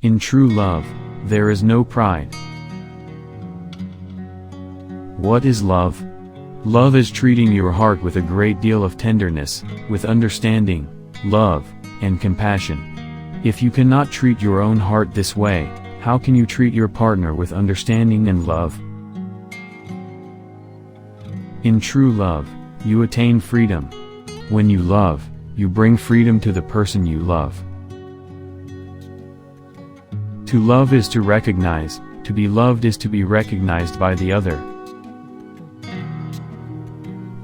In true love, there is no pride. What is love? Love is treating your heart with a great deal of tenderness, with understanding, love, and compassion. If you cannot treat your own heart this way, how can you treat your partner with understanding and love? In true love, you attain freedom. When you love, you bring freedom to the person you love. To love is to recognize, to be loved is to be recognized by the other.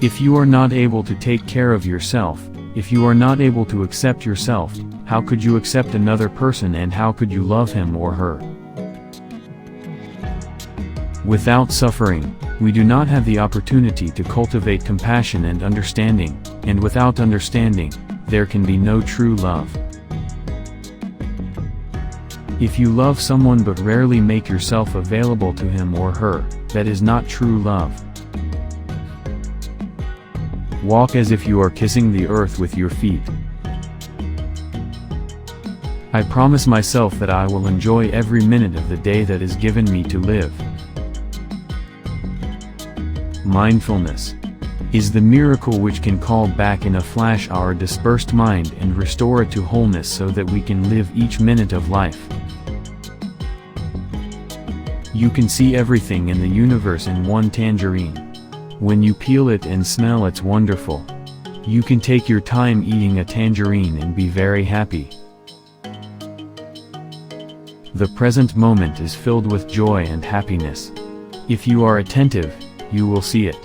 If you are not able to take care of yourself, if you are not able to accept yourself, how could you accept another person and how could you love him or her? Without suffering, we do not have the opportunity to cultivate compassion and understanding, and without understanding, there can be no true love. If you love someone but rarely make yourself available to him or her, that is not true love. Walk as if you are kissing the earth with your feet. I promise myself that I will enjoy every minute of the day that is given me to live. Mindfulness is the miracle which can call back in a flash our dispersed mind and restore it to wholeness so that we can live each minute of life. You can see everything in the universe in one tangerine. When you peel it and smell, it's wonderful. You can take your time eating a tangerine and be very happy. The present moment is filled with joy and happiness. If you are attentive, you will see it.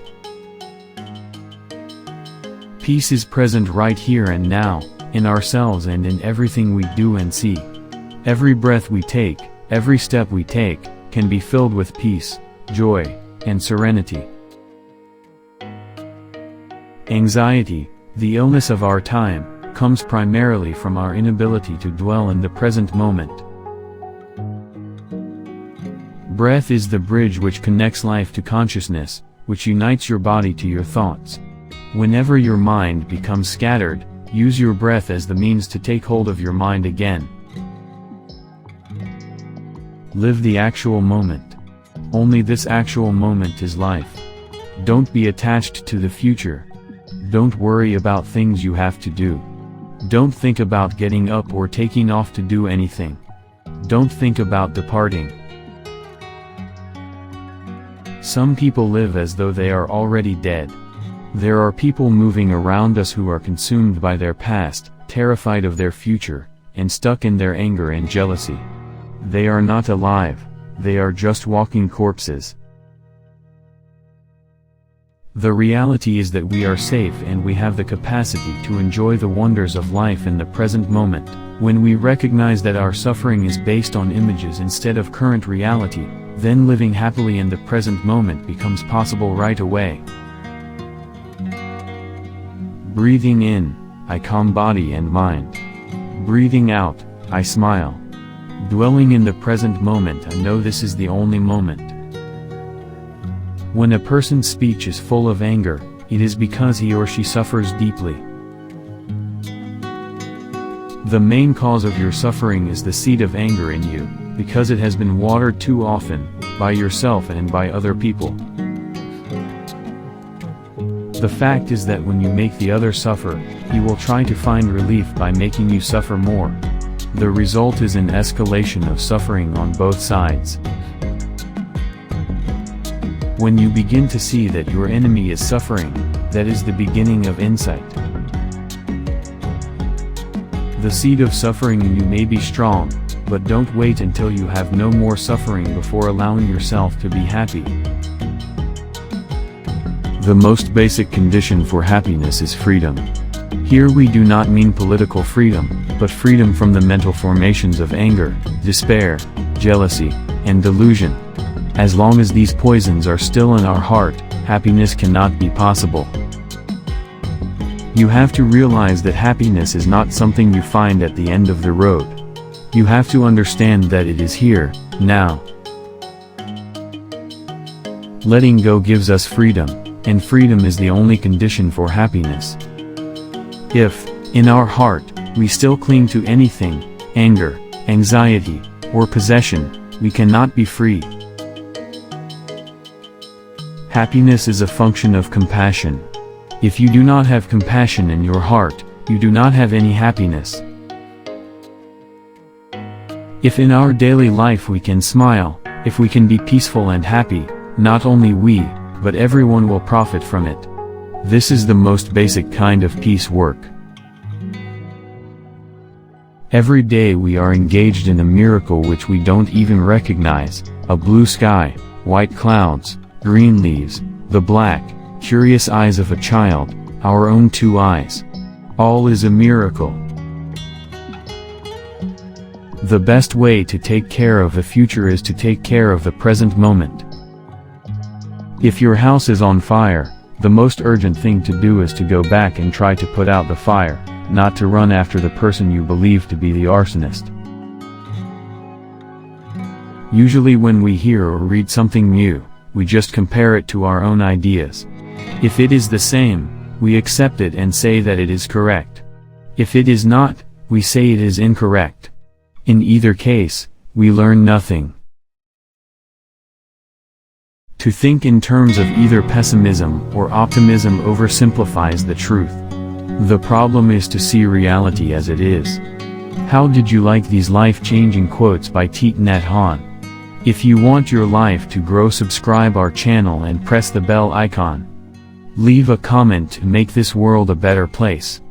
Peace is present right here and now, in ourselves and in everything we do and see. Every breath we take, every step we take, can be filled with peace, joy, and serenity. Anxiety, the illness of our time, comes primarily from our inability to dwell in the present moment. Breath is the bridge which connects life to consciousness, which unites your body to your thoughts. Whenever your mind becomes scattered, use your breath as the means to take hold of your mind again. Live the actual moment. Only this actual moment is life. Don't be attached to the future. Don't worry about things you have to do. Don't think about getting up or taking off to do anything. Don't think about departing. Some people live as though they are already dead. There are people moving around us who are consumed by their past, terrified of their future, and stuck in their anger and jealousy. They are not alive, they are just walking corpses. The reality is that we are safe and we have the capacity to enjoy the wonders of life in the present moment. When we recognize that our suffering is based on images instead of current reality, then living happily in the present moment becomes possible right away. Breathing in, I calm body and mind. Breathing out, I smile. Dwelling in the present moment, I know this is the only moment. When a person's speech is full of anger, it is because he or she suffers deeply. The main cause of your suffering is the seed of anger in you, because it has been watered too often, by yourself and by other people. The fact is that when you make the other suffer, he will try to find relief by making you suffer more. The result is an escalation of suffering on both sides. When you begin to see that your enemy is suffering, that is the beginning of insight. The seed of suffering in you may be strong, but don't wait until you have no more suffering before allowing yourself to be happy. The most basic condition for happiness is freedom. Here we do not mean political freedom, but freedom from the mental formations of anger, despair, jealousy, and delusion. As long as these poisons are still in our heart, happiness cannot be possible. You have to realize that happiness is not something you find at the end of the road. You have to understand that it is here, now. Letting go gives us freedom, and freedom is the only condition for happiness. If, in our heart, we still cling to anything, anger, anxiety, or possession, we cannot be free. Happiness is a function of compassion. If you do not have compassion in your heart, you do not have any happiness. If in our daily life we can smile, if we can be peaceful and happy, not only we, but everyone will profit from it. This is the most basic kind of peace work. Every day we are engaged in a miracle which we don't even recognize: a blue sky, white clouds, green leaves, the black, curious eyes of a child, our own two eyes. All is a miracle. The best way to take care of the future is to take care of the present moment. If your house is on fire, the most urgent thing to do is to go back and try to put out the fire, not to run after the person you believe to be the arsonist. Usually when we hear or read something new, we just compare it to our own ideas. If it is the same, we accept it and say that it is correct. If it is not, we say it is incorrect. In either case, we learn nothing. To think in terms of either pessimism or optimism oversimplifies the truth. The problem is to see reality as it is. How did you like these life-changing quotes by Thích Nhất Hạnh? If you want your life to grow, subscribe our channel and press the bell icon. Leave a comment to make this world a better place.